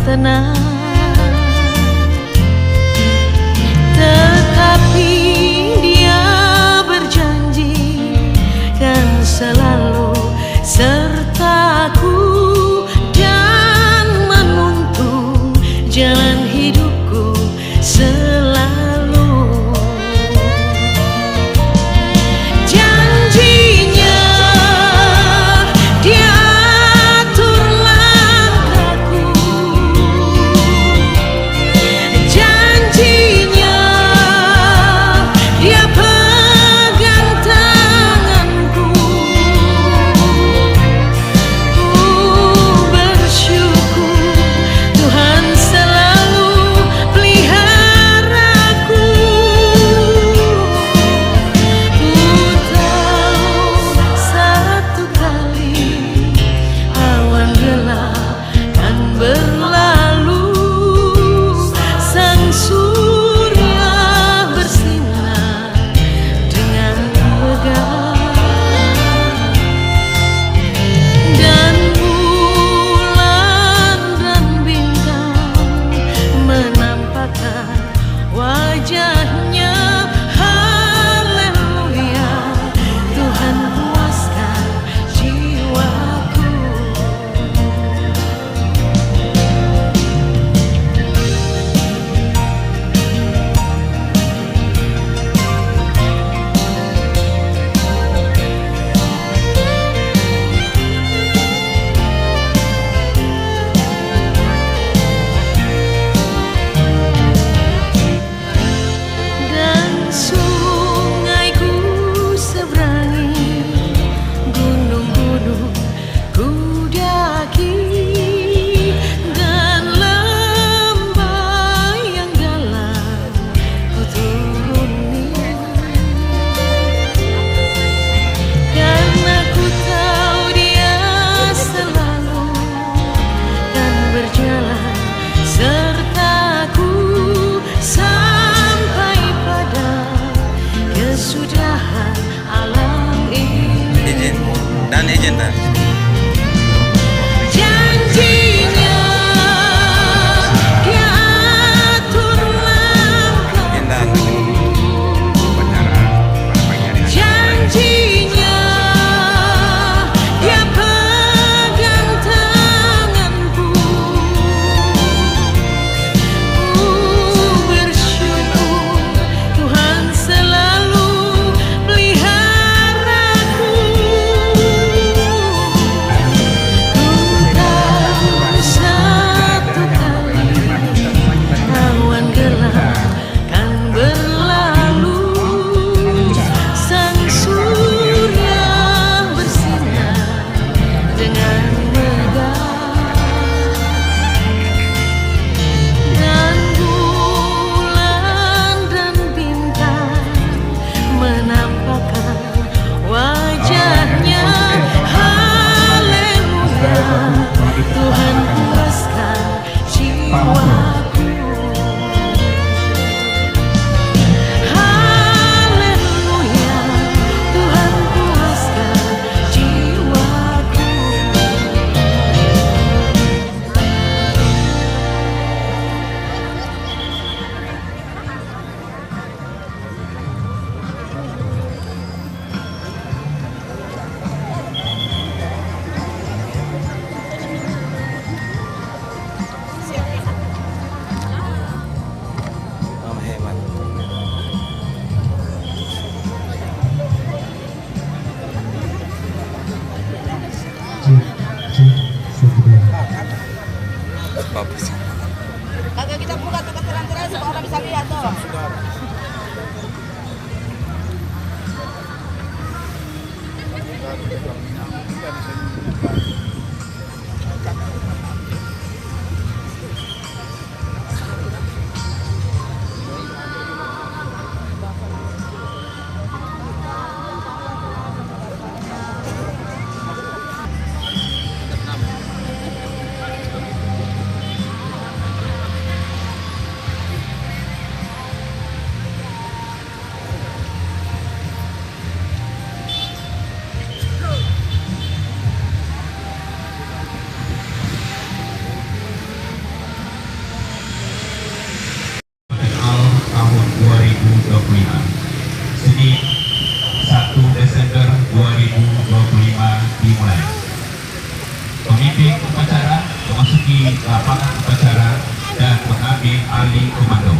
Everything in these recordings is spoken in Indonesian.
tenang. Tetapi dia berjanji kan selalu sertaku dan menuntun jalan hidupku selalu. Janjinya dia atur langkahku, janjinya dia pegang tanganku. Ku bersyukur Tuhan selalu peliharaku. Ku tahu satu kali awan gelap kan berlalu, sang surya bersinar dengan megah, dan bulan dan bintang menampakkan wajahnya. Haleluya, Tuhan puaskan jiwaku. Dan sungai ku seberangi, gunung-gunung ku daki, dan lembah yang dalam ku turuni. Karena ku tahu dia selalu kan berjalan sertaku sampai pada kesudahan alam ini. Izin dan izin dan. Janjinya dia atur langkahku, janjinya dia pegang tanganku. Ku bersyukur Tuhan selalu peliharaku. Ku tahu satu kali awan gelap kan berlalu, sang surya bersinar dengan megah, dan bulan dan bintang menampakkan wajahnya. Haleluya, Tuhan puaskan jiwaku. Haleluya, Tuhan puaskan jiwaku. memasuki lapangan upacara dan mengambil alih komando.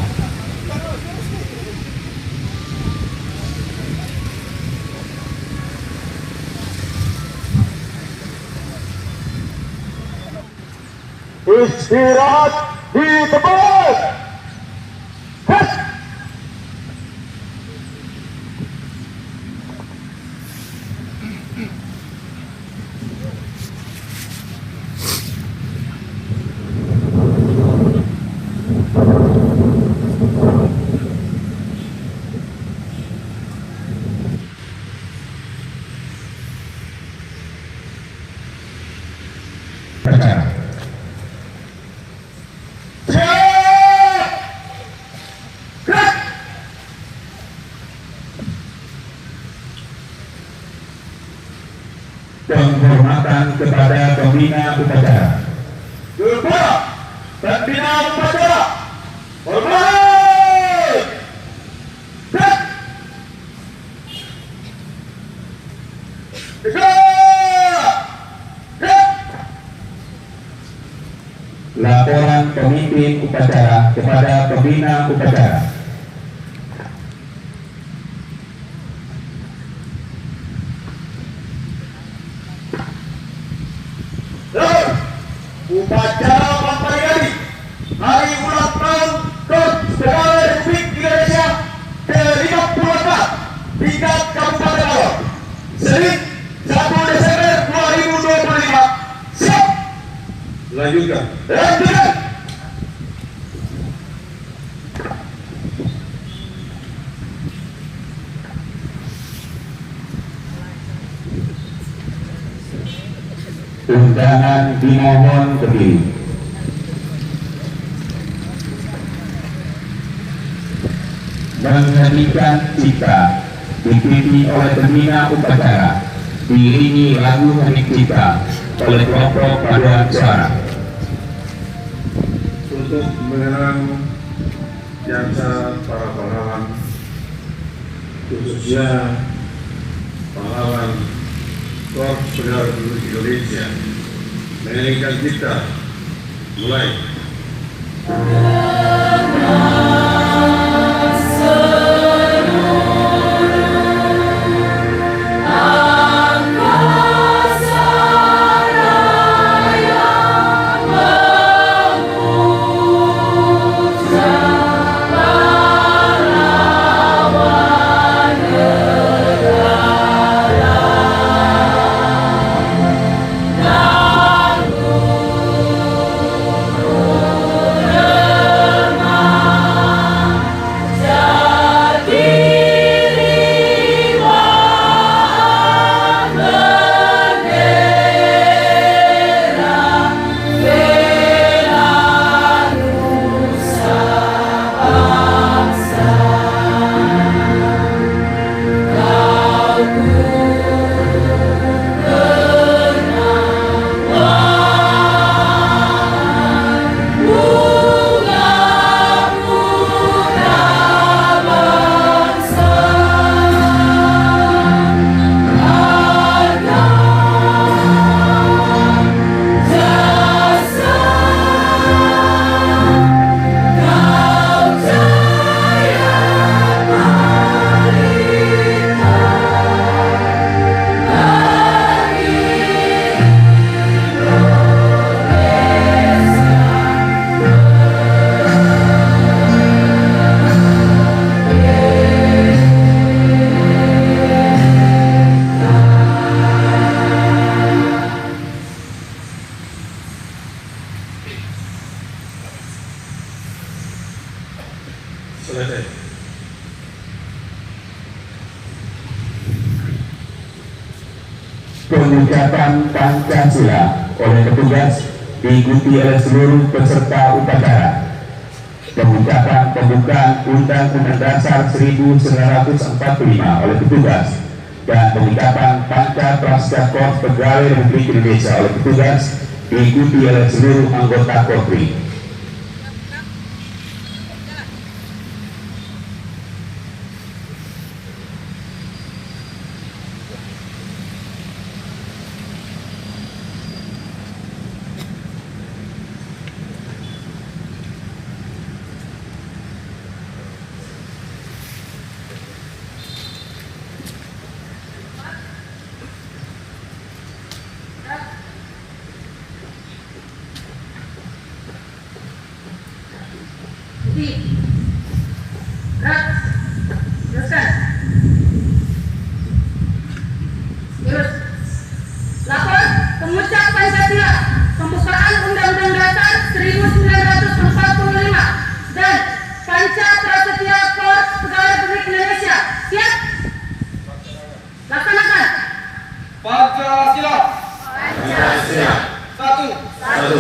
Istirahat di tempat. Upacara. Penghormatan kepada pembina upacara. Kepada pembina upacara. Hormat. Laporan pemimpin upacara kepada pembina upacara. Upacara Pampariani Hari Ulang Tahun Negara Republik Indonesia ke-54 tingkat Kabupaten Awang, Senin 1 Desember 2025. Siap. Lanjutkan. Undangan dimohon berdiri. Menghentikan cipta dipimpin oleh pembina upacara, diiringi lagu Hening Cipta oleh kelompok paduan suara. Untuk mengenang jasa para pahlawan, khususnya pahlawan Korps Pegawai Republik Indonesia, menyanyikan kita mulai. Selesai. Pengucapan Pancasila oleh petugas diikuti oleh seluruh peserta upacara. Pengucapan pembukaan Undang-Undang Dasar 1945 oleh petugas dan pengucapan Pancapraska Korps Pegawai Republik Indonesia oleh petugas diikuti oleh seluruh anggota Polri. Bukti. Rak. Teruskan. Terus. Lapor pengucap Pancasila pembukaan Undang-Undang Dasar 1945 dan Panca Prasetya Korps Pegawai Republik Indonesia. Siap? Laksanakan. Pancasila. Pancasila. Satu. Satu.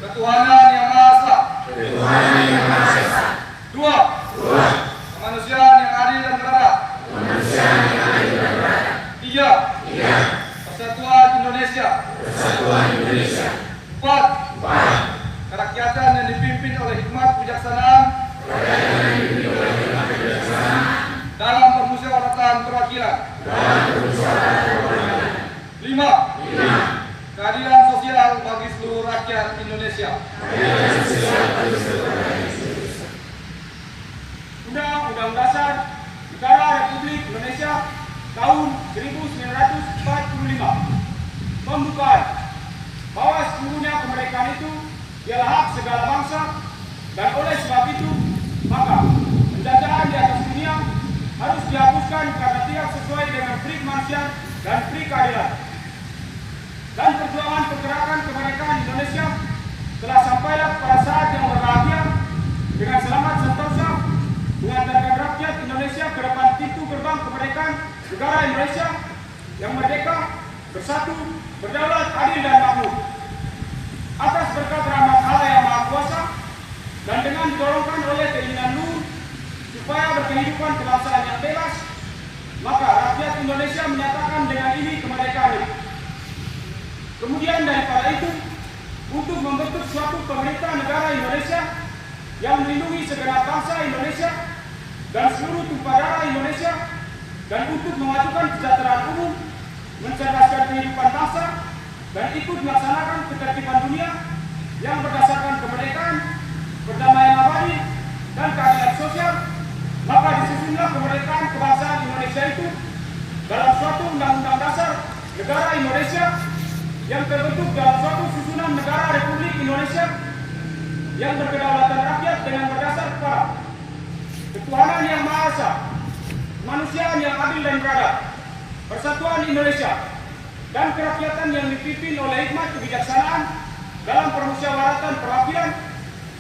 Ketuhanan Yang Maha Esa. Ketuhanan Yang Maha Esa. Dua. Dua. Kemanusiaan yang adil dan beradab. Kemanusiaan yang adil dan beradab. Tiga. Tiga. Persatuan Indonesia. Persatuan Indonesia. Empat. Empat. Kerakyatan yang dipimpin oleh hikmat kebijaksanaan Rakyat yang dipimpin oleh hikmat kebijaksanaan dalam permusyawaratan perwakilan. dalam permusyawaratan perwakilan. Lima. Lima. Keadilan sosial bagi seluruh rakyat Indonesia. Keadilan sosial bagi seluruh rakyat Indonesia. Undang-Undang Dasar Negara Republik Indonesia tahun 1945 membukaan bahwa sesungguhnya kemerdekaan itu ialah hak segala bangsa, dan oleh sebab itu maka penjajahan di atas dunia harus dihapuskan karena tidak sesuai dengan pri kemanusiaan dan pri keadilan. Dan perjuangan pergerakan kemerdekaan Indonesia telah sampailah pada saat yang berbahagia dengan selamat sentosa mengantarkan rakyat Indonesia ke depan pintu gerbang kemerdekaan negara Indonesia yang merdeka, bersatu, berdaulat, adil dan makmur. Atas berkat rahmat Allah yang Maha Kuasa dan dengan didorongkan oleh keinginan luhur supaya berkehidupan kebangsaan yang bebas, maka rakyat Indonesia menyatakan dengan ini kemerdekaan itu. Kemudian daripada itu, untuk membentuk suatu pemerintah negara Indonesia yang melindungi segenap bangsa Indonesia dan seluruh tumpah darah Indonesia, dan untuk memajukan kesejahteraan umum, mencerdaskan kehidupan bangsa, dan ikut melaksanakan ketertiban dunia yang berdasarkan kemerdekaan, perdamaian abadi, dan keadilan sosial, maka disusunlah kemerdekaan kebangsaan Indonesia itu dalam suatu Undang-Undang Dasar Negara Indonesia yang terbentuk dalam suatu susunan negara Republik Indonesia yang berkedaulatan rakyat dengan berdasar pada ketuhanan yang Maha Esa, kemanusiaan yang adil dan beradab, persatuan Indonesia, dan kerakyatan yang dipimpin oleh hikmat kebijaksanaan dalam permusyawaratan perwakilan,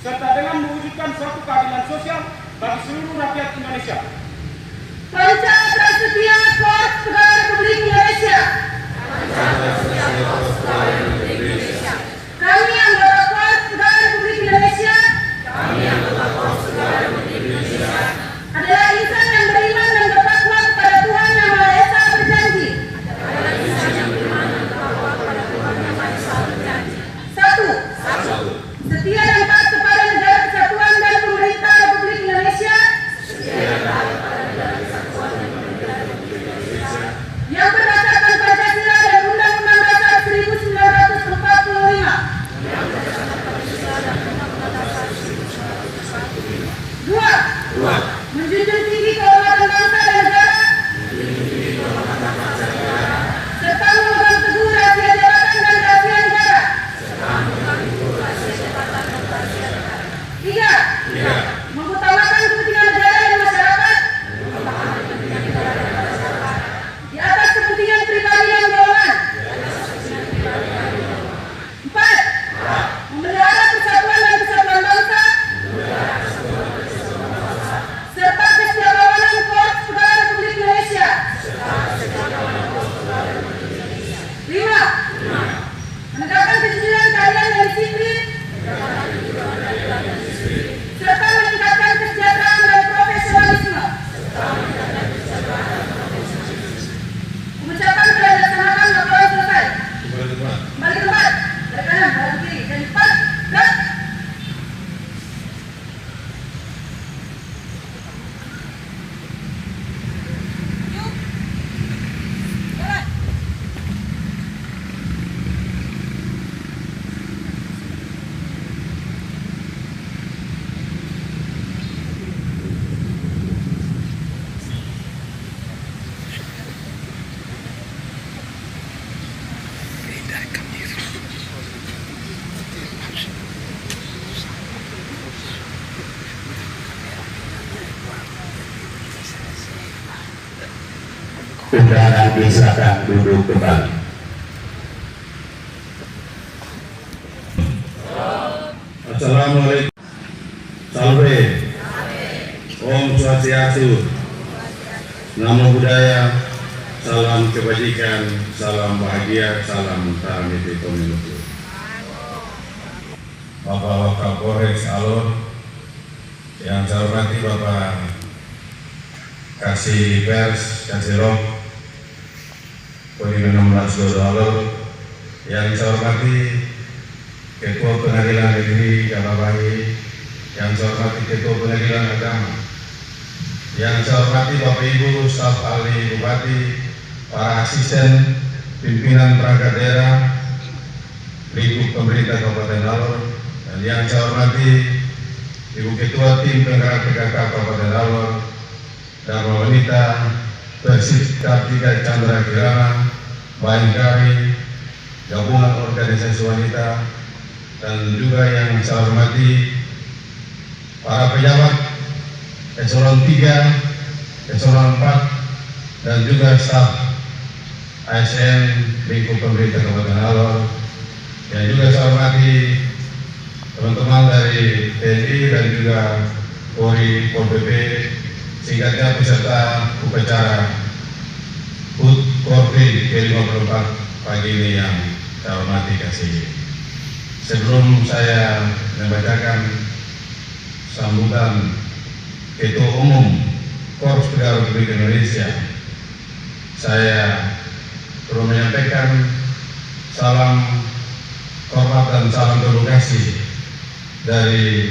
serta dengan mewujudkan suatu keadilan sosial bagi seluruh rakyat Indonesia. Panca Prasetya Korps Pegawai Republik Indonesia. Kami anggota Korps Pegawai Republik Indonesia. Adalah insan yang beriman dan bertakwa kepada Tuhan Yang Maha Esa berjanji. Satu. Setia dan taat kepada negara kesatuan dan pemerintah Republik Indonesia. Yang berdasarkan Pancasila dan Undang-Undang Dasar 1945. undangan disilakan duduk kembali. Assalamualaikum. Salve. Om Swastiastu. Namo Buddhaya. Salam kebajikan, salam bahagia, salam Paramiti Pemilu. Bapak Wakapolres Alor, yang saya hormati Bapak Kasih Pers, Kasih Rok, Kodim 16 Alor, yang saya hormati Ketua Pengadilan Negeri Kababahi, yang saya hormati Ketua Pengadilan Agama, yang saya hormati Bapak Ibu staf ahli Bupati, para asisten, pimpinan perangkat daerah, lingkup pemerintah Kabupaten Alor, dan yang saya hormati Ibu Ketua Tim Penggerak PKK Kabupaten Alor, Dharma Wanita, Persib Kartika Chandra Kirana, Bayangkari, Gabungan Organisasi Wanita, dan juga yang saya hormati para pejabat eselon 3, eselon 4, dan juga staf ASN lingkup pemerintah Kabupaten Alor, yang juga saya hormati teman-teman dari TNI dan juga Polri, Pol PP, singkatnya peserta upacara HUT Korpri ke-54 pagi ini yang saya hormati kasih. Sebelum saya membacakan sambutan Ketua Umum Korps Pegawai Republik Indonesia, saya perlu menyampaikan salam hormat dan salam terima kasih dari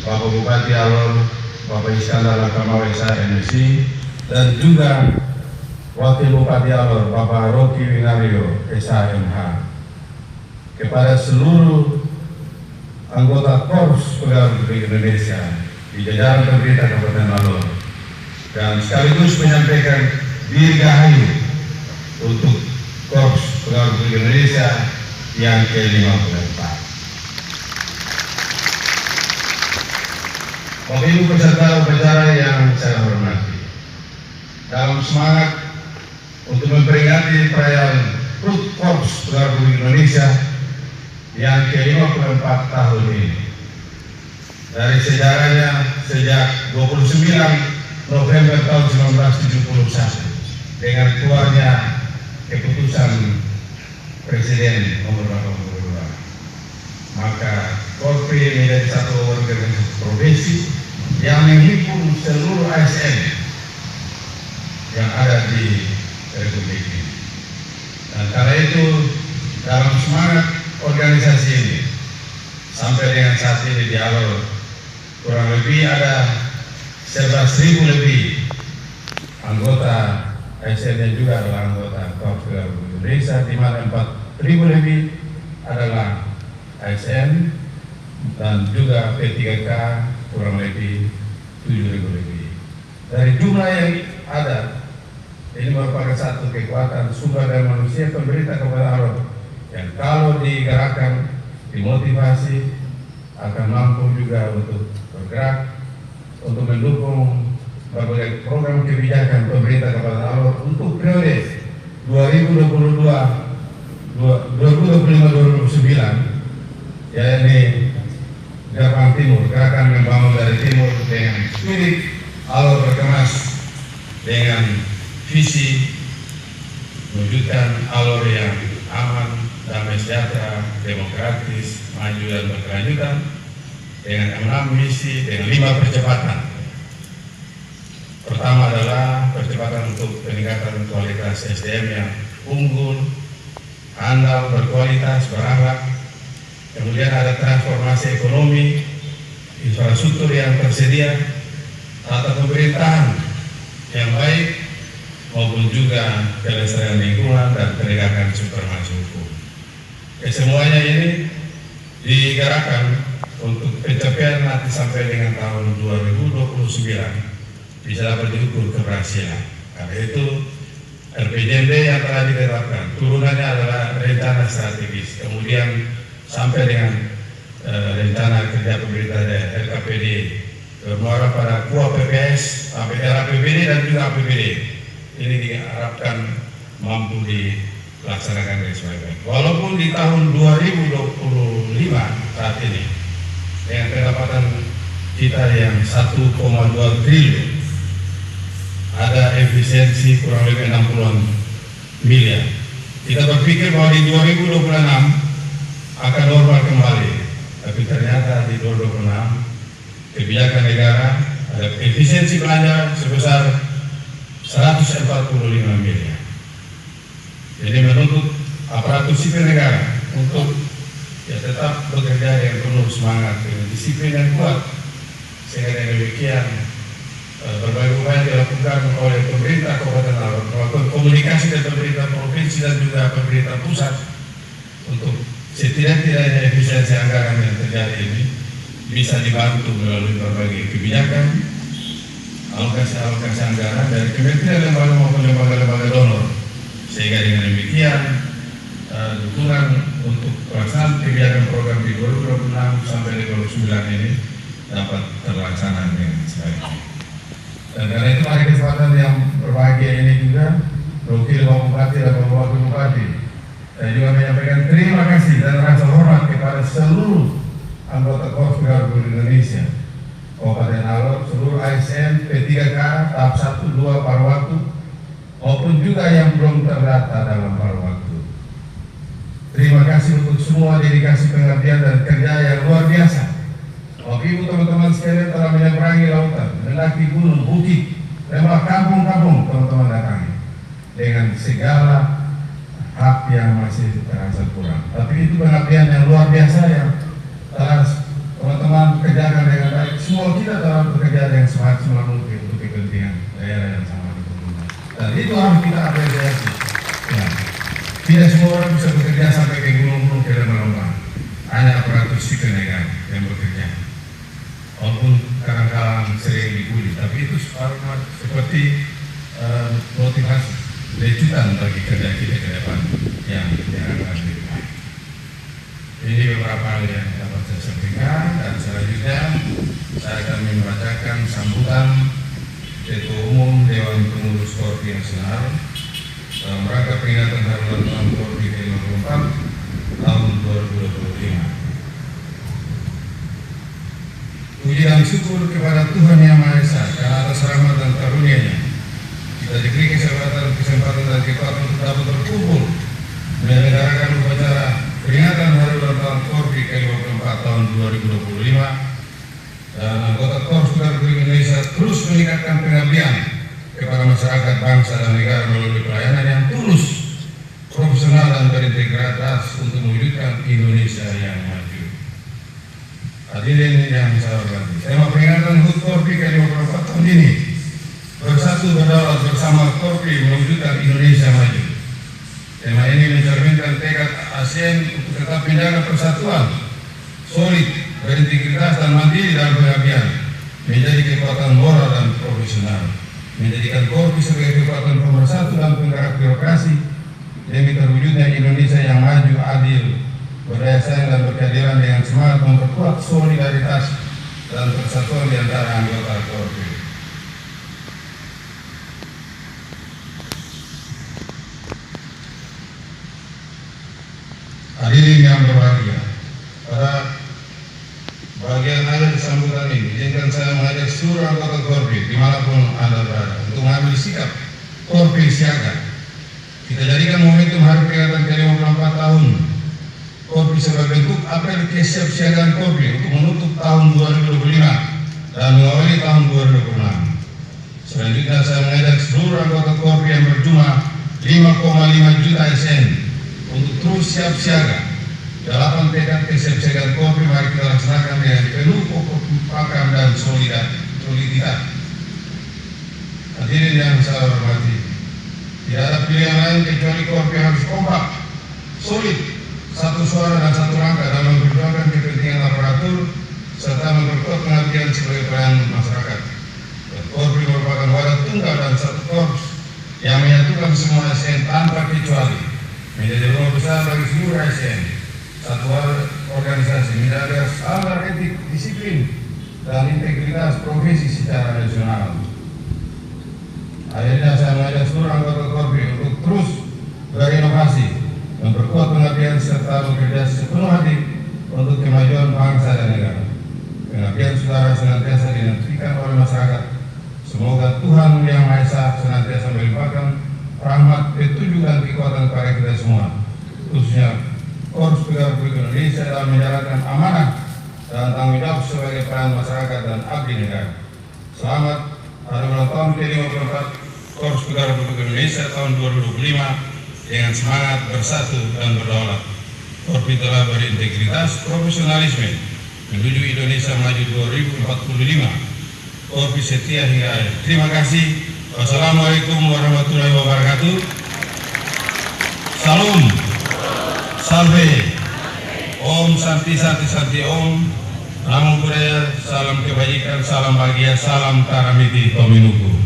Bapak Bupati Alor, Bapak Iskandar Lakamawesa MSI, dan juga Wakil Bupati Alor, Bapak Rocky Winario SHMH, kepada seluruh anggota Korps Pegawai Republik Indonesia di jajaran pemerintah Kabupaten Alor, dan sekaligus menyampaikan dirgahayu untuk Korps Pegawai Republik Indonesia yang ke-54. Bapak Ibu peserta upacara yang saya hormati, dalam semangat untuk memperingati perayaan HUT Korps Pegawai Republik Indonesia yang ke-54 tahun ini, dari sejarahnya sejak 29 November tahun 1971 dengan keluarnya keputusan Presiden nomor 82, maka Korpri menjadi satu organisasi profesi yang menghimpun seluruh ASN yang ada di Republik ini. Dan karena itu, dalam semangat organisasi ini, sampai dengan saat ini di Alor kurang lebih ada 11.000 lebih anggota ASN yang juga adalah anggota Korps Pegawai Republik Indonesia, di mana 4.000 lebih adalah ASN, dan juga P3K kurang lebih 7.000 lebih. Dari jumlah yang ada, ini merupakan satu kekuatan sumber daya manusia pemerintah Kabupaten Alor yang kalau digerakkan, dimotivasi, akan mampu juga untuk bergerak untuk mendukung berbagai program kebijakan pemerintah Kabupaten Alor untuk periode 2025-2029, yakni Gerbang Timur, gerakan membangun dari timur dengan spirit Alor berkemas dengan visi mewujudkan Alor yang aman, damai sejahtera, demokratis, maju dan berkelanjutan dengan 6 misi dengan 5 percepatan. Pertama adalah percepatan untuk peningkatan kualitas SDM yang unggul, handal, berkualitas, berakhlak. Kemudian ada transformasi ekonomi, infrastruktur yang tersedia, tata pemerintahan yang baik, maupun juga kelestarian lingkungan dan penegakan supremasi hukum. Kesemuanya ini digerakkan untuk pencapaian nanti sampai dengan tahun 2029 bisa dapat diukur keberhasilan. Karena itu RPJMD yang telah ditetapkan turunannya adalah rencana strategis, kemudian sampai dengan rencana kerja pemerintah daerah RKPD, bermuara pada KUA PPS sampai RAPBD dan juga APBD ini diharapkan mampu dilaksanakan dengan sebaik-baik. Walaupun di tahun 2025 saat ini dengan pendapatan kita yang 1,2 triliun, ada efisiensi kurang lebih 60 miliar. Kita berpikir bahwa di 2026 akan normal kembali, tapi ternyata di 2026 kebijakan negara ada efisiensi belanja sebesar 145 miliar. Jadi menuntut aparatur sipil negara untuk tetap bekerja dengan penuh semangat, dengan disiplin yang kuat, sehingga dengan demikian berbagai upaya dilakukan oleh pemerintah Kabupaten Alor, melakukan komunikasi dengan pemerintah provinsi dan juga pemerintah pusat untuk setidak-tidaknya efisiensi anggaran yang terjadi ini bisa dibantu melalui berbagai kebijakan, alokasi anggaran dari kementerian lembaga maupun lembaga-lembaga donor, sehingga dengan demikian dukungan untuk pelaksanaan kebijakan program di 2026 sampai 2029 ini dapat terlaksana dengan sebaik-baiknya. Dan karena itu hari kesempatan yang berbahagia ini juga Wakil Bapak Bupati dan Bapak Wakil Bupati, saya juga menyampaikan terima kasih dan rasa hormat kepada seluruh anggota Korps Gabungan Indonesia Kabupaten Alor, seluruh ASN P3K tahap 1, 2 paruh waktu maupun juga yang belum terdata dalam paruh waktu. Terima kasih untuk semua dedikasi pengabdian dan kerja yang luar biasa. Bapak Ibu teman-teman sekalian telah menyeberangi lautan, mendaki gunung, bukit, lembah kampung-kampung teman-teman datangi dengan segala hak yang masih terasa kurang. Tapi itu pengabdian yang luar biasa yang telah teman-teman kerjakan dengan baik. Semua kita telah bekerja dengan semaksimal mungkin untuk kepentingan daerah yang sangat berguna. Dan itu harus kita apresiasi. Ya. Tidak semua orang bisa bekerja sampai ke gunung-gunung, ke lembah-lembah. Hanya aparatur sipil negara yang bekerja. Walaupun kadang-kadang sering dibully, tapi itu seperti motivasi, lecutan bagi kerja kita ke depan yang akan lebih baik. Ini beberapa hal yang dapat saya sampaikan, dan selanjutnya saya akan membacakan sambutan Ketua Umum Dewan Pengurus Korpi Nasional dalam rangka peringatan Hari Ulang Tahun Korpi ke-54 tahun 2025. Puji dan syukur kepada Tuhan Yang Maha Esa karena atas rahmat dan karunia-Nya kita diberi kesempatan dan kekuatan untuk dapat berkumpul menyelenggarakan upacara peringatan Hari Ulang Tahun Korpi ke-54 tahun 2025, dan anggota Korps Gabungan Indonesia terus meningkatkan pengabdian kepada masyarakat, bangsa dan negara melalui pelayanan yang tulus, profesional dan berintegritas untuk mewujudkan Indonesia yang maju. Hadirin yang saya hormati, tema peringatan HUT Korpi ke-54 tahun ini bersatu berdaulat bersama Korpi mewujudkan Indonesia maju. Tema ini mencerminkan tekad ASN untuk tetap menjaga persatuan, solid, berintegritas dan mandiri dalam pengabdian, menjadi kekuatan moral dan profesional, menjadikan Korpi sebagai kekuatan pemersatu dan penggerak birokrasi demi terwujudnya Indonesia yang maju, adil, berdaya saing dan berkeadilan dengan semangat memperkuat solidaritas dan persatuan di antara anggota Korpi. Hadirin yang berbahagia, pada bagian akhir sambutan ini, izinkan saya mengajak seluruh anggota Korpi dimanapun Anda berada untuk mengambil sikap Korpi siaga. Kita jadikan momentum hari peringatan ke-54 tahun Korpi sebagai bentuk apel kesiapsiagaan Korpi untuk menutup tahun 2025 dan mengawali tahun 2026. Selanjutnya saya mengajak seluruh anggota Korpi yang berjumlah 5,5 juta ASN untuk terus siap siaga. 8 tekad kesiapsiagaan Korpi mari kita laksanakan dengan penuh kekompakan dan soliditas. Hadirin yang saya hormati, tidak ada pilihan lain kecuali Korpi harus kompak, solid, satu suara dan satu langkah dalam memperjuangkan kepentingan aparatur serta memperkuat pengabdian sebagai pelayan masyarakat. Korpi merupakan wadah tunggal dan satu korps yang menyatukan semua ASN tanpa kecuali, menjadi rumah besar bagi seluruh ASN, satu organisasi menjaga standar etik, disiplin, dan integritas profesi secara nasional. Akhirnya saya mengajak seluruh anggota Korpi untuk terus berinovasi, memperkuat pengabdian serta bekerja sepenuh hati untuk kemajuan bangsa dan negara. Pengabdian saudara senantiasa dinantikan oleh masyarakat. Semoga Tuhan Yang Maha Esa senantiasa melimpahkan rahmat, petunjuk dan kekuatan kepada kita semua, khususnya Korps Pegawai Republik Indonesia dalam menjalankan amanah dan tanggung jawab sebagai pelayan masyarakat dan abdi negara. Selamat hari ulang tahun ke-54 Korps Pegawai Republik Indonesia tahun 2025 dengan semangat bersatu dan berdaulat. Korpi telah berintegritas, profesionalisme menuju Indonesia Maju 2045. Korpi setia hingga akhir. Terima kasih. Wassalamualaikum warahmatullahi wabarakatuh. Salam. Salve. Om Santi Santi Santi Om. Namo Buddhaya, salam kebajikan, salam bahagia, salam Taramiti Tominuku.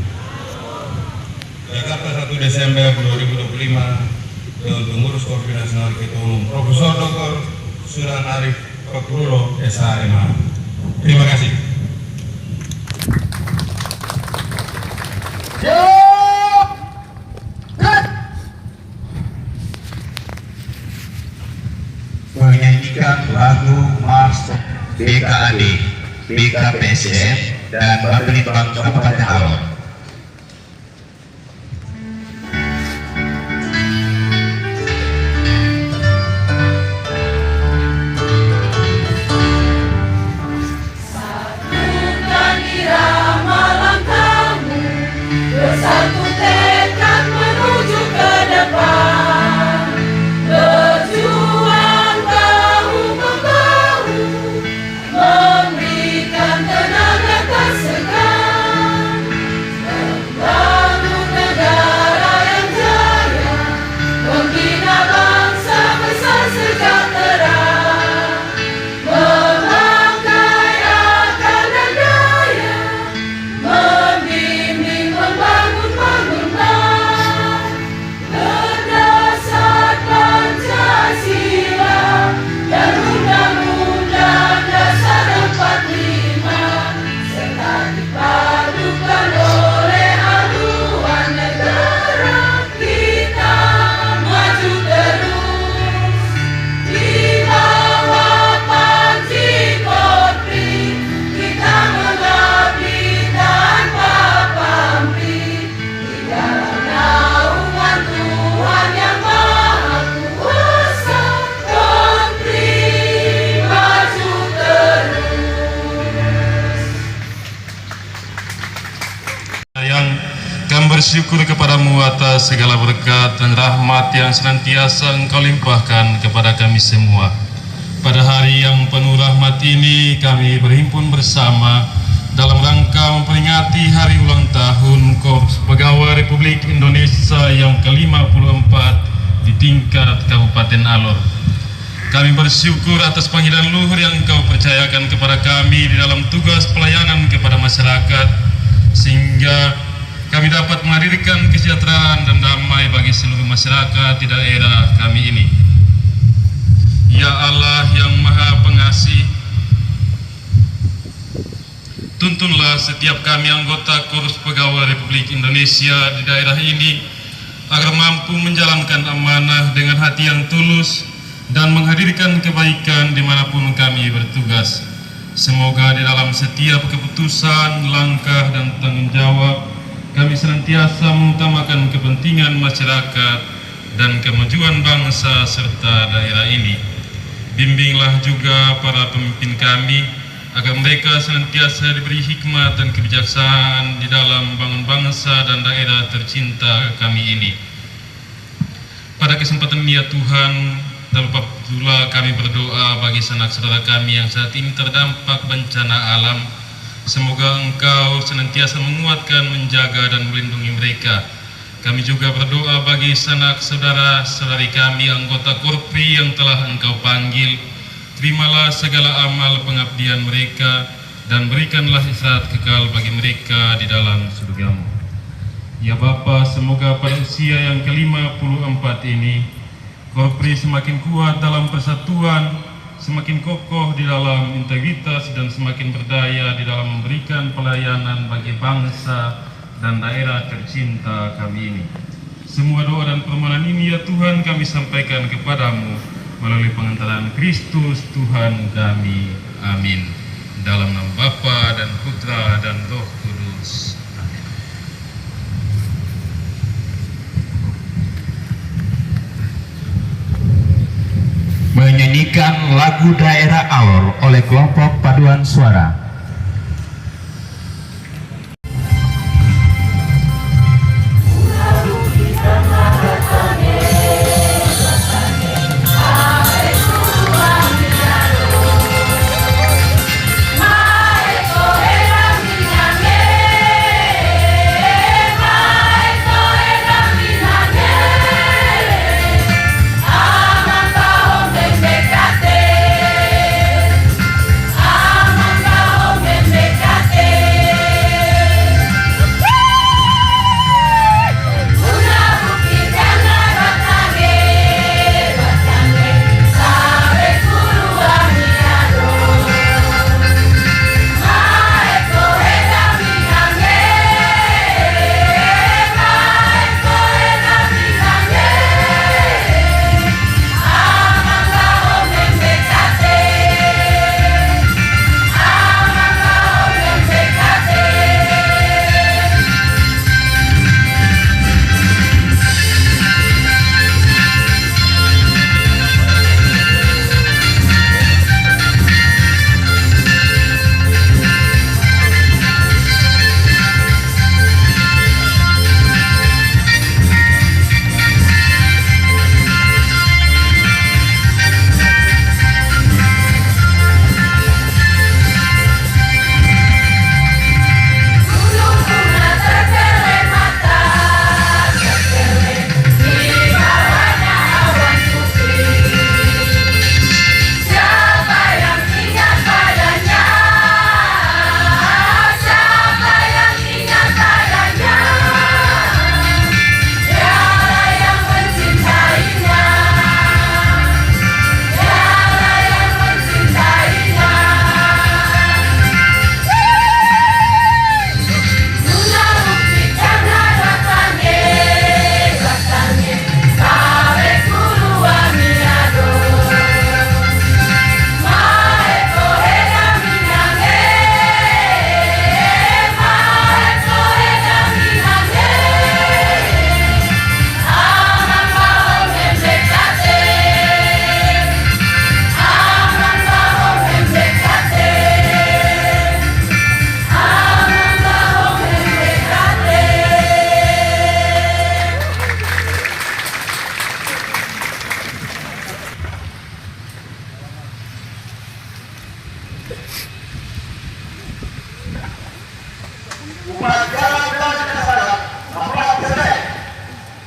Jakarta 1 Desember 2025 dengan pengurus Korpi Nasional Ketua Umum Profesor Dr. Sunan Arif Pakrulo SHMA. Terima kasih. Menyanyikan lagu Mars BKAD, BKPSDM, dan Bapelitbang Kabupaten Alor. Satukan irama langkahmu, bersatu tekad menuju ke depan. Berjuang bahu-membahu, memberikan tenaga tak segan. Membangun negara yang jaya, membina bangsa besar sejahtera. Memakai akal dan daya, membimbing membangun bangunan berdasar Pancasila dan Undang-Undang Dasar 45, serta dipadukan oleh haluan negara kita maju terus. Di bawah panji Korpi, kita mengabdi tanpa pamrih, di dalam naungan Tuhan Yang Maha Kuasa. Korpi maju terus. Yang kami bersyukur kepadamu atas segala berkat dan rahmat yang senantiasa Engkau limpahkan kepada kami semua. Pada hari yang penuh rahmat ini, kami berhimpun bersama dalam rangka memperingati hari ulang tahun Korps Pegawai Republik Indonesia yang ke-54 di tingkat Kabupaten Alor. Kami bersyukur atas panggilan luhur yang Engkau percayakan kepada kami di dalam tugas pelayanan kepada masyarakat, sehingga kami dapat menghadirkan kesejahteraan dan damai bagi seluruh masyarakat di daerah kami ini. Ya Allah yang Maha Pengasih, tuntunlah setiap kami anggota Korps Pegawai Republik Indonesia di daerah ini agar mampu menjalankan amanah dengan hati yang tulus dan menghadirkan kebaikan dimanapun kami bertugas. Semoga di dalam setiap keputusan, langkah, dan tanggung jawab kami senantiasa mengutamakan kepentingan masyarakat dan kemajuan bangsa serta daerah ini. Bimbinglah juga para pemimpin kami agar mereka senantiasa diberi hikmat dan kebijaksanaan di dalam bangun bangsa dan daerah tercinta kami ini. Pada kesempatan ini ya Tuhan, tak lupa pula kami berdoa bagi sanak saudara kami yang saat ini terdampak bencana alam. Semoga Engkau senantiasa menguatkan, menjaga, dan melindungi mereka. Kami juga berdoa bagi sanak saudara-saudari kami anggota Korpi yang telah Engkau panggil. Terimalah segala amal pengabdian mereka dan berikanlah istirahat kekal bagi mereka di dalam surga-Mu. Ya Bapa, semoga pada usia yang ke-54 ini Korpi semakin kuat dalam persatuan, semakin kokoh di dalam integritas, dan semakin berdaya di dalam memberikan pelayanan bagi bangsa dan daerah tercinta kami ini. Semua doa dan permohonan ini ya Tuhan kami sampaikan kepadamu melalui pengantaran Kristus Tuhan kami. Amin. Dalam nama Bapa dan Putra dan Roh Kudus. Amin. Menyanyikan lagu Daerah Alor oleh kelompok Paduan Suara.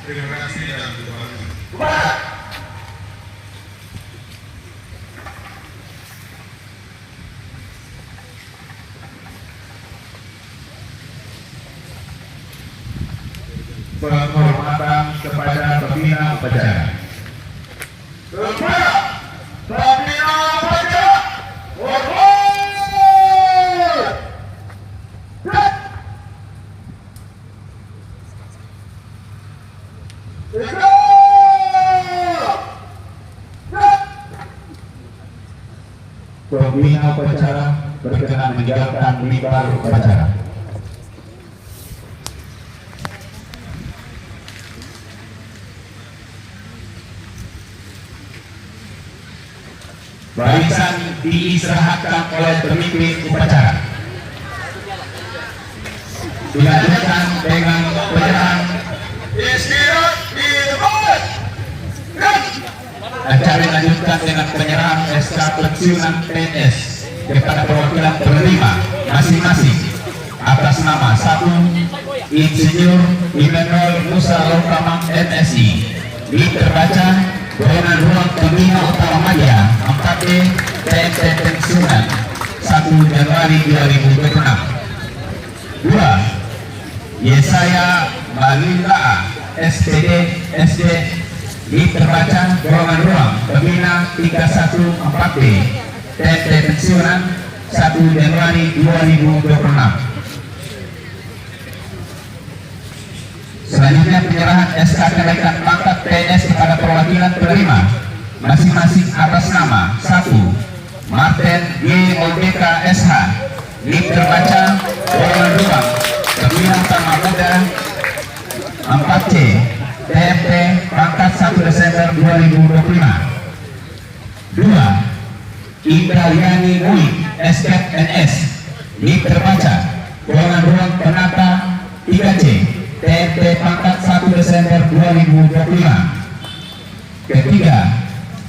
Terima kasih dan terima kasih. Penghormatan kepada pembina upacara. Pembina upacara berkenan menjalankan mimbar upacara. Barisan diistirahatkan oleh pemimpin upacara. Dilanjutkan dengan penyerahan acara dilanjutkan dengan penyerahan SK pensiunan PNS kepada perwakilan penerima masing-masing atas nama 1 Insinyur Immanuel Musa Lokamang MSI. Terbaca Berkenan ruang pembina utama Maya 4D TNT pensiunan 1 Januari 2026. 2 Yesaya Balila SPD SD. Terbaca golongan ruang pembina 314D TNT pensiunan 1 Januari 2026. Selanjutnya penyerahan SK kenaikan pangkat PNS kepada perwakilan penerima masing-masing atas nama 1. Martin G. Moldeka SH, NIP terbaca golongan ruang Pembina Utama Muda 4C, TMP pangkat 1 Desember 2025. 2. Indrayani Mui SKF NS, NIP terbaca golongan ruang Penata 3C, TMP pangkat 1 Desember 2025. Ketiga,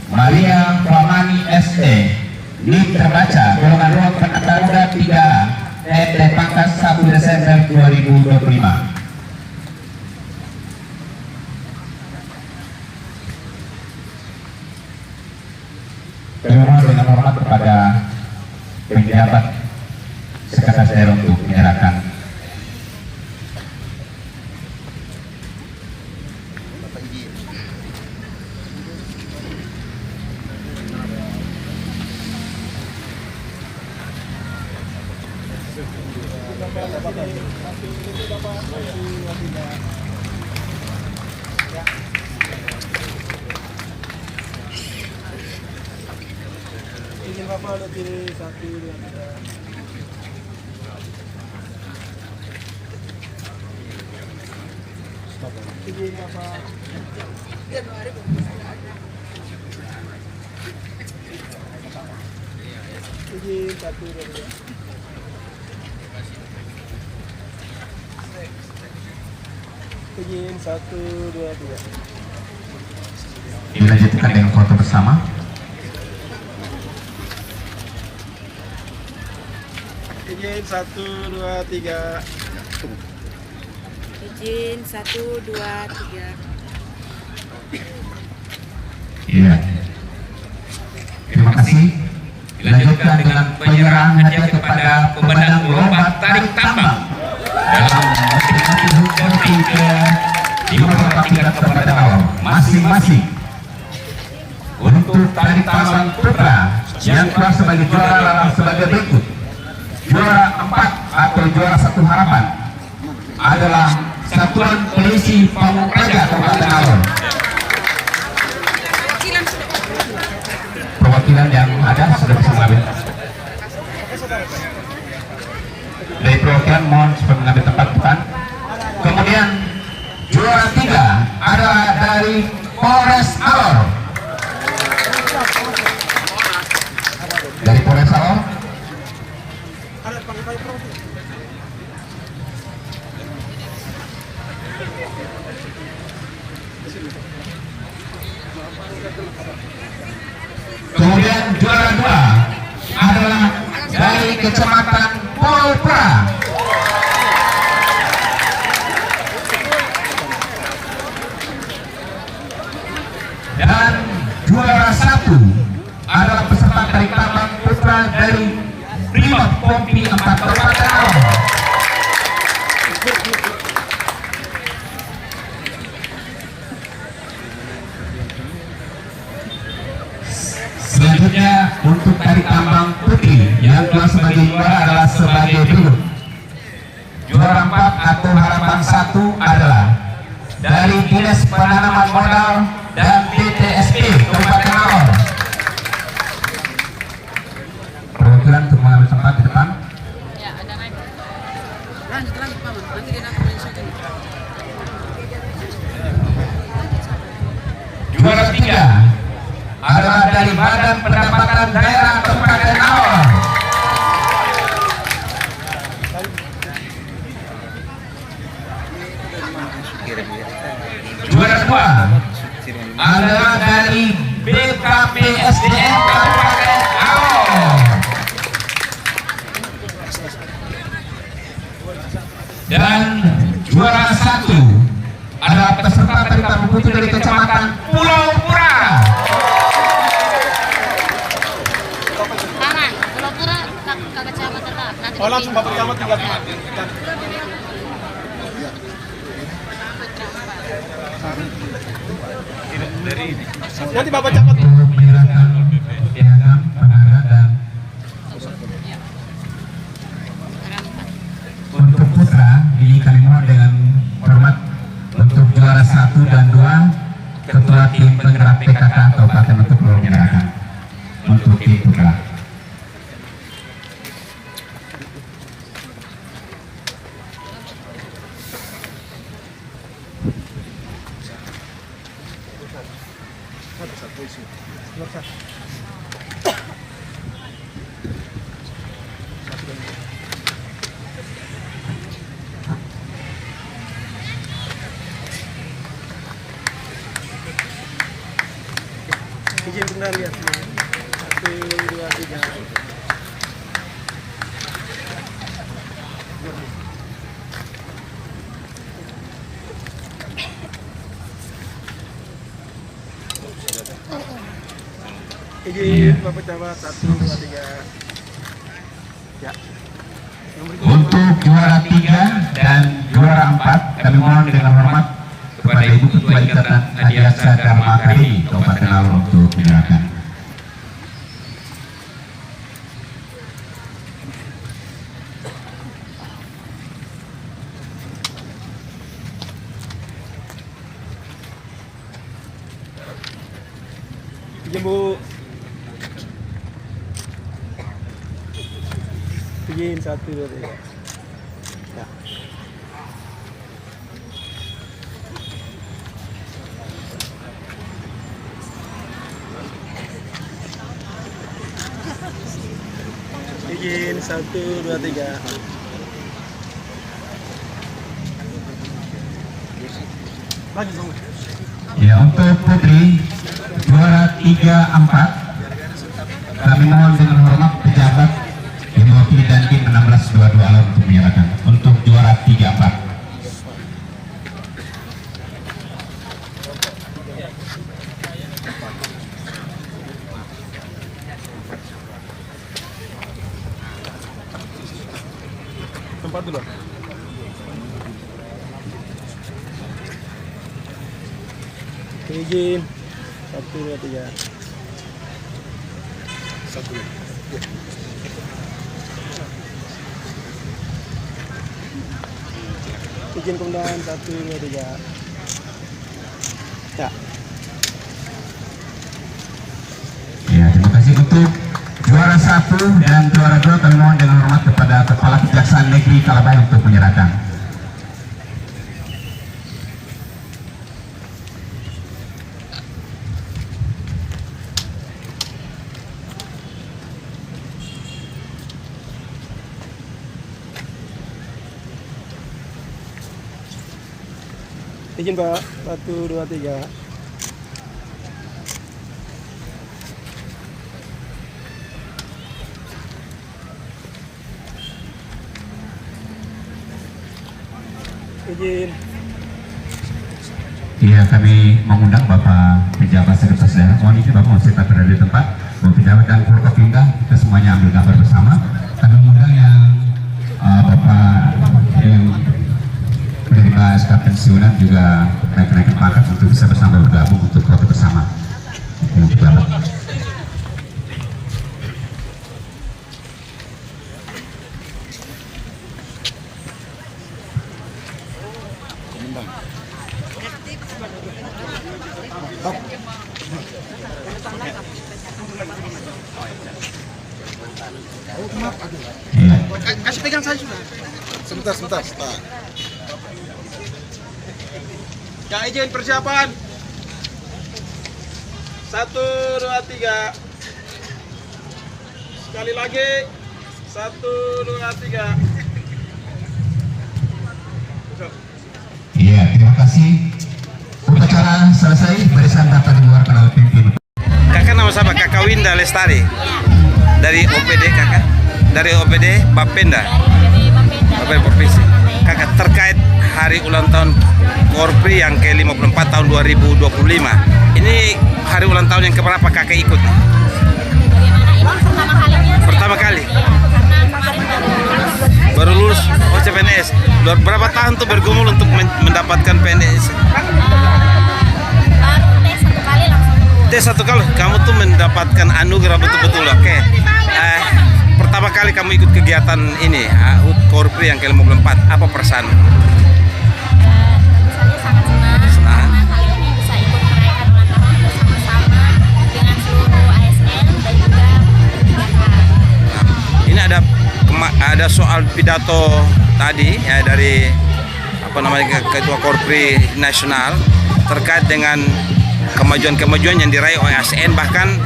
Maria Famani SE, NIP terbaca golongan ruang Penata Muda 3A, TMP pangkat 1 Desember 2025. Terima dengan hormat kepada pejabat Sekretaris Daerah untuk menyerahkan. Izin Bapak lebih 1, 2, 3. Izin Bapak. Izin 1, 2, 3. Izin 1, 2, 3. Dilanjutkan dengan foto bersama. Izin 1, 2, 3. Izin 1, 2, 3. Iya. Terima kasih. Dilanjutkan dengan penyerahan hadiah kepada pemenang lomba tarik tambang dalam masing-masing hukum tiga diperhatikan kepada awal masing-masing. Untuk tarik tambang putra yang keluar sebagai juara adalah sebagai berikut. Juara 4 atau juara 1 harapan adalah Satuan Polisi Pamung Praja Kabupaten Alor. Perwakilan yang ada sudah bisa mengambil. Dari perwakilan mohon supaya mengambil tempat depan. Kemudian juara 3 adalah dari Polres Alor. Dari Polres Alor. Kemudian juara 2 adalah dari Kecamatan Polpra. Dan juara 1 adalah peserta tarik tambang putra dari Brimob Pompi 4 Kabupaten Alor. Selanjutnya untuk tarik tambang putri yang keluar sebagai juara adalah sebagai berikut. Juara 4 atau harapan 1 adalah dari Dinas Penanaman Modal dan PTSP Kabupaten Alor. Perwakilan untuk mengambil tempat di depan. Ya, ada naik. Lanjut Pak. Nanti kita akan menunjukkan. Juara 3 adalah dari Badan Pendapatan Daerah Kabupaten Alor. Juara 2 adalah dari BKPSDM Kabupaten Alor. Dan juara 1 adalah peserta tarik tambang putri dari Kecamatan Pulau Pura. Oh, langsung Bapak Camat tinggal. Nanti Bapak Camat Untuk menyerahkan piagam penghargaan dan untuk putra ini kami mohon dengan hormat untuk 1 dan 2, Ketua Tim Penggerak PKK Kabupaten untuk menyerahkan untuk tim putra. Izin benar lihat. 1, 2, 3. Izin Bapak Camat 1, 2, 3. Ya. Untuk juara 3 dan juara 4, kami mohon dengan hormat kepada Ibu Ketua Ikatan Adiaksa Dharma Akademi Kabupaten Alor untuk menyerahkan. Izin Bu. Izin 1, 2, 3. Ya. Izin 1, 2, 3. Lagi dong. Ya, untuk putri juara 3, 4, kami mohon dengan hormat pejabat yang mewakili Dandim 1622 Alor untuk menyerahkan untuk juara 3, 4. Tempat dulu. Izin 1, 2, 3. 1. Izin komandan 1, 2, 3. Ya. Ya, terima kasih. Untuk juara 1 dan juara 2 kami mohon dengan hormat kepada Kepala Kejaksaan Negeri Kalabaya untuk menyerahkan. Izin Pak 1, 2, 3. Izin. Iya, kami mengundang Bapak Pejabat Sekretaris Daerah. Mohon izin Bapak masih berada di tempat. Bapak Pejabat dan Forkopimda, kita semuanya ambil gambar bersama. Kami mengundang yang Bapak yang menerima SK pensiunan juga naik-naik pangkat untuk bisa bersama bergabung untuk foto bersama. Untuk Bapak. Kasih pegang saya sudah. Sebentar. Ya, izin persiapan. 1, 2, 3. Sekali lagi. 1, 2, 3. Iya, terima kasih. Upacara selesai, barisan dapat dikeluarkan oleh pimpin. Kakak nama siapa? Kakak Winda Lestari. Dari OPD kakak? Dari OPD Bapenda. Bapenda Provinsi. Kakak, terkait hari ulang tahun Korpri yang ke-54 tahun 2025. Ini hari ulang tahun yang keberapa kakak ikut? Pertama kali. Baru lulus CPNS. Berapa tahun tuh bergumul untuk mendapatkan PNS? Tes satu kali, kamu tuh mendapatkan anugerah betul-betul. Oke. Pertama kali kamu ikut kegiatan ini, HUT Korpri yang ke-54, apa perasaan? Sangat senang ada soal pidato tadi ya dari Ketua Korpri Nasional terkait dengan kemajuan-kemajuan yang diraih oleh ASN, bahkan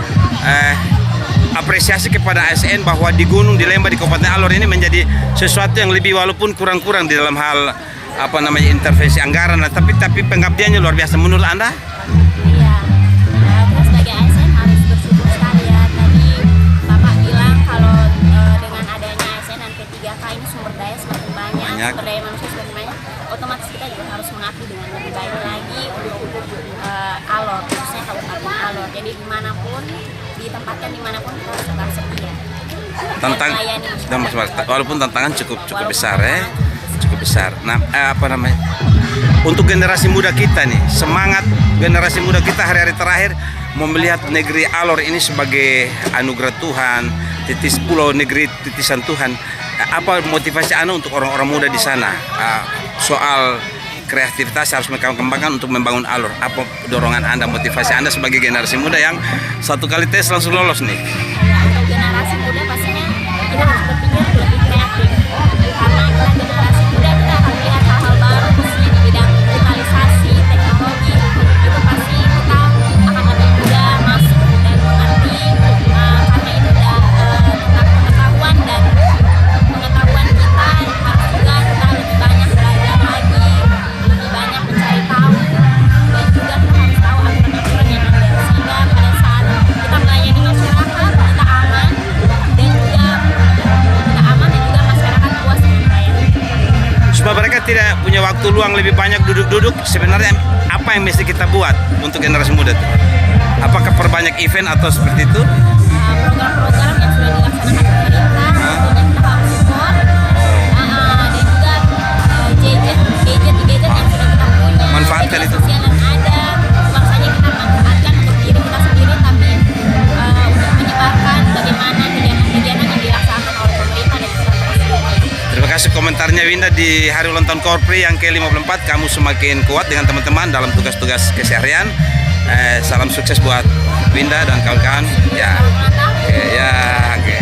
apresiasi kepada ASN bahwa di Gunung, di Lembah, di Kabupaten Alor ini menjadi sesuatu yang lebih walaupun kurang-kurang di dalam hal intervensi anggaran, tapi pengabdiannya luar biasa menurut Anda? Iya, kita sebagai ASN harus bersyukur sekali ya. Tadi Bapak bilang kalau dengan adanya ASN dan P3K ini sumber daya semakin banyak, sumber daya manusia semakin banyak, otomatis kita juga harus mengabdi dengan lebih baik lagi untuk Alor, khususnya Kabupaten Alor. Jadi dimanapun, ditempatkan dimanapun kita harus tetap setia. Walaupun tantangan cukup besar ya. Cukup besar. Nah, untuk generasi muda kita nih, semangat generasi muda kita hari-hari terakhir mau melihat negeri Alor ini sebagai anugerah Tuhan, pulau negeri titisan Tuhan. Apa motivasi Anda untuk orang-orang muda di sana? Soal kreativitas harus mereka kembangkan untuk membangun Alor. Apa dorongan Anda, motivasi Anda sebagai generasi muda yang satu kali tes langsung lolos nih? Ya, untuk generasi muda pastinya kita harus berpikir lebih kreatif. Karena kita generasi muda, kita akan melihat hal-hal baru khususnya di bidang digitalisasi, teknologi. Itu pasti kita akan lebih mudah masuk dan mengerti, karena itu tentang pengetahuan dan pengetahuan kita harus juga kita lebih banyak belajar lagi, lebih banyak mencari tahu, dan juga kita harus tahu aturan-aturan yang ada, sehingga pada saat kita melayani masyarakat kita aman dan juga masyarakat puas dengan pelayanan. Supaya mereka tidak punya waktu luang lebih banyak duduk-duduk, sebenarnya apa yang mesti kita buat untuk generasi muda itu? Apakah perbanyak event atau seperti itu? Program-program yang sudah dilaksanakan pemerintah tentunya kita harus support, dan juga gadget yang sudah kita punya, Manfaatkan media itu. sosial yang ada, bukan saja kita manfaatkan untuk diri kita sendiri, tapi untuk menyebarkan bagaimana kegiatan-kegiatan yang dilaksanakan oleh pemerintah dan kita sendiri. Terima kasih komentarnya Winda di hari ulang tahun Korpri yang ke-54. Kamu semakin kuat dengan teman-teman dalam tugas-tugas keseharian. Salam sukses buat Winda dan kawan-kawan. Ya. Selamat ulang tahun. Oke.